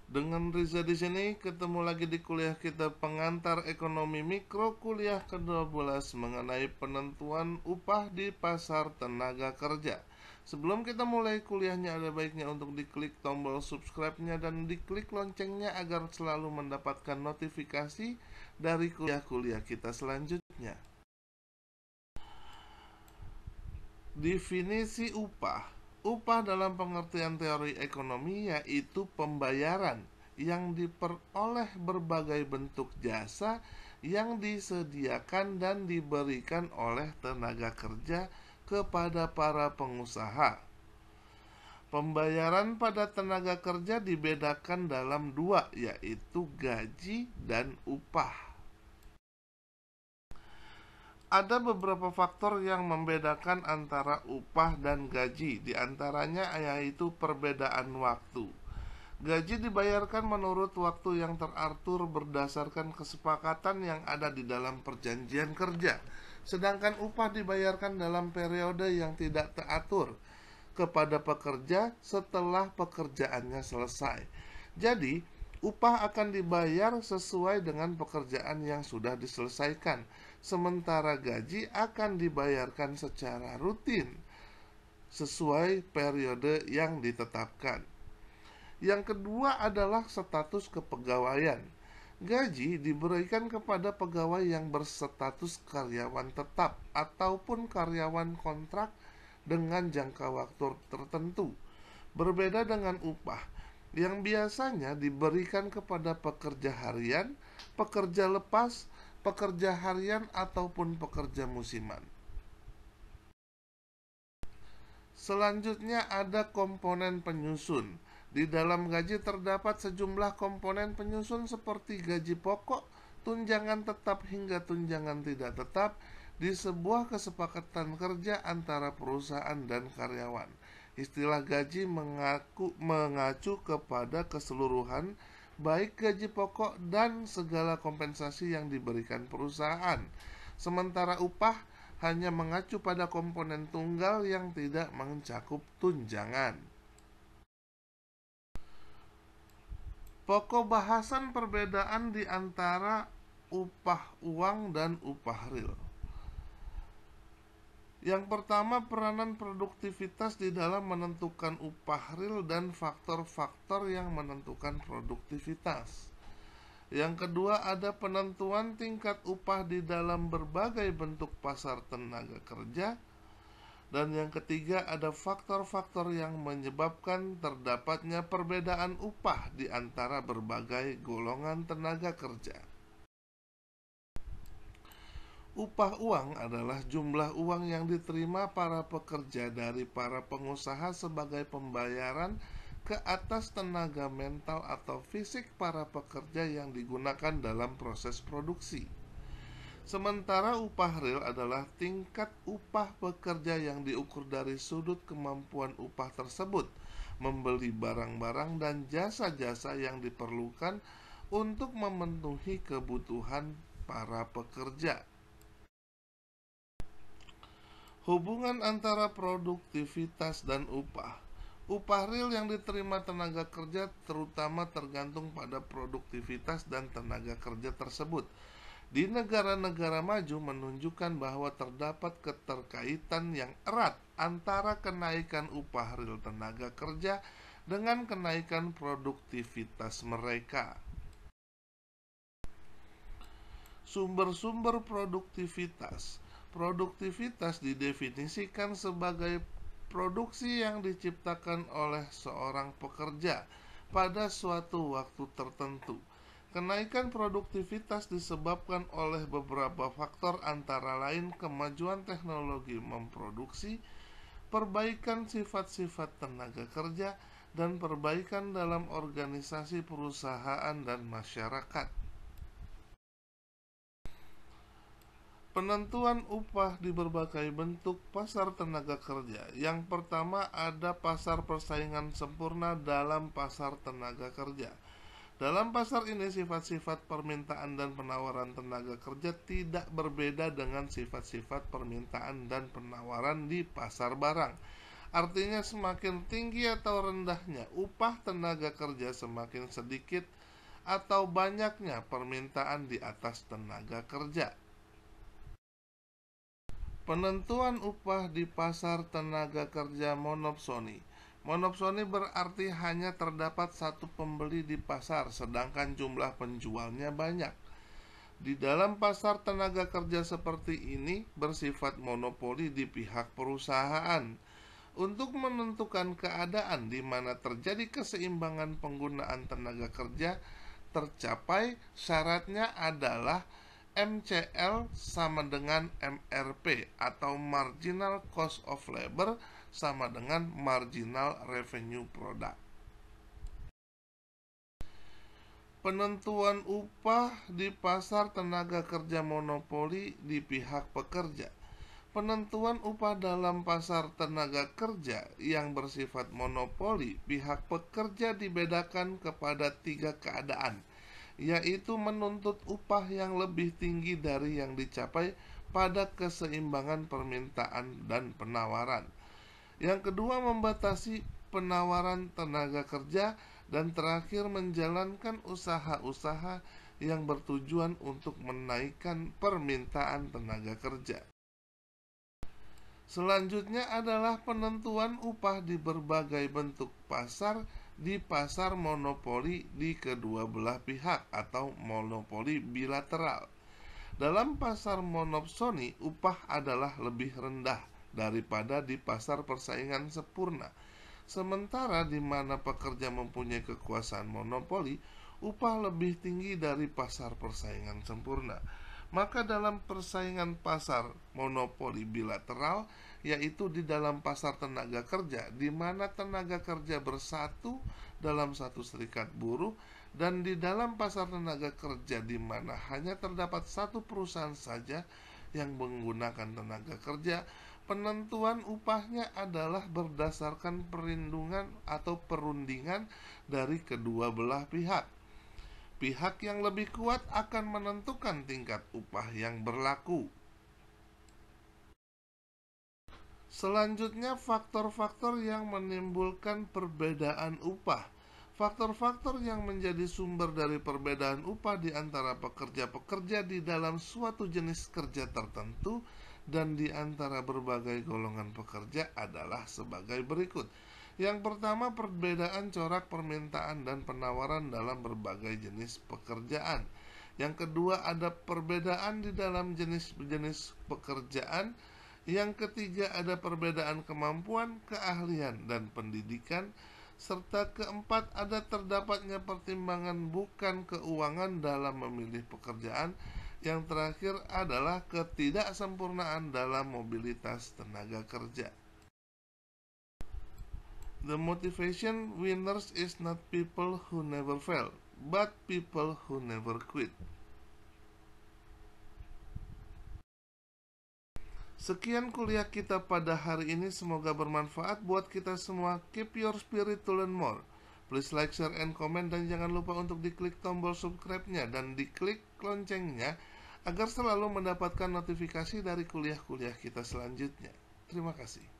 Dengan Riza di sini, ketemu lagi di kuliah kita pengantar ekonomi mikro kuliah ke-12 mengenai penentuan upah di pasar tenaga kerja. Sebelum kita mulai kuliahnya, ada baiknya untuk diklik tombol subscribe-nya dan diklik loncengnya agar selalu mendapatkan notifikasi dari kuliah-kuliah kita selanjutnya. Definisi upah. Upah dalam pengertian teori ekonomi yaitu pembayaran yang diperoleh berbagai bentuk jasa yang disediakan dan diberikan oleh tenaga kerja kepada para pengusaha. Pembayaran pada tenaga kerja dibedakan dalam dua, yaitu gaji dan upah. Ada beberapa faktor yang membedakan antara upah dan gaji, di antaranya yaitu perbedaan waktu. Gaji dibayarkan menurut waktu yang teratur berdasarkan kesepakatan yang ada di dalam perjanjian kerja. Sedangkan upah dibayarkan dalam periode yang tidak teratur kepada pekerja setelah pekerjaannya selesai. Jadi, upah akan dibayar sesuai dengan pekerjaan yang sudah diselesaikan, sementara gaji akan dibayarkan secara rutin sesuai periode yang ditetapkan. Yang kedua adalah status kepegawaian. Gaji diberikan kepada pegawai yang berstatus karyawan tetap ataupun karyawan kontrak dengan jangka waktu tertentu. Berbeda dengan upah yang biasanya diberikan kepada pekerja harian, pekerja lepas, pekerja harian ataupun pekerja musiman. Selanjutnya ada komponen penyusun. Di dalam gaji terdapat sejumlah komponen penyusun seperti gaji pokok, tunjangan tetap hingga tunjangan tidak tetap di sebuah kesepakatan kerja antara perusahaan dan karyawan. Istilah gaji mengacu kepada keseluruhan baik gaji pokok dan segala kompensasi yang diberikan perusahaan. Sementara upah hanya mengacu pada komponen tunggal yang tidak mencakup tunjangan. Pokok bahasan perbedaan di antara upah uang dan upah real. Yang pertama, peranan produktivitas di dalam menentukan upah real dan faktor-faktor yang menentukan produktivitas. Yang kedua, ada penentuan tingkat upah di dalam berbagai bentuk pasar tenaga kerja. Dan yang ketiga, ada faktor-faktor yang menyebabkan terdapatnya perbedaan upah di antara berbagai golongan tenaga kerja. Upah uang adalah jumlah uang yang diterima para pekerja dari para pengusaha sebagai pembayaran ke atas tenaga mental atau fisik para pekerja yang digunakan dalam proses produksi. Sementara upah real adalah tingkat upah pekerja yang diukur dari sudut kemampuan upah tersebut membeli barang-barang dan jasa-jasa yang diperlukan untuk memenuhi kebutuhan para pekerja. Hubungan antara produktivitas dan upah. Upah real yang diterima tenaga kerja terutama tergantung pada produktivitas dan tenaga kerja tersebut. Di negara-negara maju menunjukkan bahwa terdapat keterkaitan yang erat antara kenaikan upah real tenaga kerja dengan kenaikan produktivitas mereka. Sumber-sumber produktivitas. Produktivitas didefinisikan sebagai produksi yang diciptakan oleh seorang pekerja pada suatu waktu tertentu. Kenaikan produktivitas disebabkan oleh beberapa faktor antara lain kemajuan teknologi memproduksi, perbaikan sifat-sifat tenaga kerja, dan perbaikan dalam organisasi perusahaan dan masyarakat. Penentuan upah di berbagai bentuk pasar tenaga kerja. Yang pertama, ada pasar persaingan sempurna dalam pasar tenaga kerja. Dalam pasar ini, sifat-sifat permintaan dan penawaran tenaga kerja tidak berbeda dengan sifat-sifat permintaan dan penawaran di pasar barang. Artinya semakin tinggi atau rendahnya upah tenaga kerja, semakin sedikit atau banyaknya permintaan di atas tenaga kerja. Penentuan upah di pasar tenaga kerja monopsoni. Monopsoni berarti hanya terdapat satu pembeli di pasar, sedangkan jumlah penjualnya banyak. Di dalam pasar tenaga kerja seperti ini bersifat monopoli di pihak perusahaan. Untuk menentukan keadaan di mana terjadi keseimbangan penggunaan tenaga kerja tercapai, syaratnya adalah MCL sama dengan MRP atau Marginal Cost of Labor sama dengan Marginal Revenue Product. Penentuan upah di pasar tenaga kerja monopoli di pihak pekerja. Penentuan upah dalam pasar tenaga kerja yang bersifat monopoli pihak pekerja dibedakan kepada 3 keadaan, yaitu menuntut upah yang lebih tinggi dari yang dicapai pada keseimbangan permintaan dan penawaran. Yang kedua, membatasi penawaran tenaga kerja, dan terakhir menjalankan usaha-usaha yang bertujuan untuk menaikkan permintaan tenaga kerja. Selanjutnya adalah penentuan upah di berbagai bentuk pasar di pasar monopoli di kedua belah pihak atau monopoli bilateral. Dalam pasar monopsoni, upah adalah lebih rendah daripada di pasar persaingan sempurna. Sementara di mana pekerja mempunyai kekuasaan monopoli, upah lebih tinggi dari pasar persaingan sempurna. Maka dalam persaingan pasar monopoli bilateral, yaitu di dalam pasar tenaga kerja, di mana tenaga kerja bersatu dalam satu serikat buruh, dan di dalam pasar tenaga kerja di mana hanya terdapat satu perusahaan saja yang menggunakan tenaga kerja, penentuan upahnya adalah berdasarkan perlindungan atau perundingan dari kedua belah pihak. Pihak yang lebih kuat akan menentukan tingkat upah yang berlaku. Selanjutnya, faktor-faktor yang menimbulkan perbedaan upah. Faktor-faktor yang menjadi sumber dari perbedaan upah di antara pekerja-pekerja di dalam suatu jenis kerja tertentu dan di antara berbagai golongan pekerja adalah sebagai berikut. Yang pertama, perbedaan corak permintaan dan penawaran dalam berbagai jenis pekerjaan. Yang kedua, ada perbedaan di dalam jenis-jenis pekerjaan. Yang ketiga, ada perbedaan kemampuan, keahlian, dan pendidikan. Serta keempat, ada terdapatnya pertimbangan bukan keuangan dalam memilih pekerjaan. Yang terakhir adalah ketidaksempurnaan dalam mobilitas tenaga kerja. The motivation winners is not people who never fail, but people who never quit. Sekian kuliah kita pada hari ini, semoga bermanfaat buat kita semua. Keep your spirit to learn more. Please like, share, and comment, dan jangan lupa untuk diklik tombol subscribe-nya dan diklik loncengnya agar selalu mendapatkan notifikasi dari kuliah-kuliah kita selanjutnya. Terima kasih.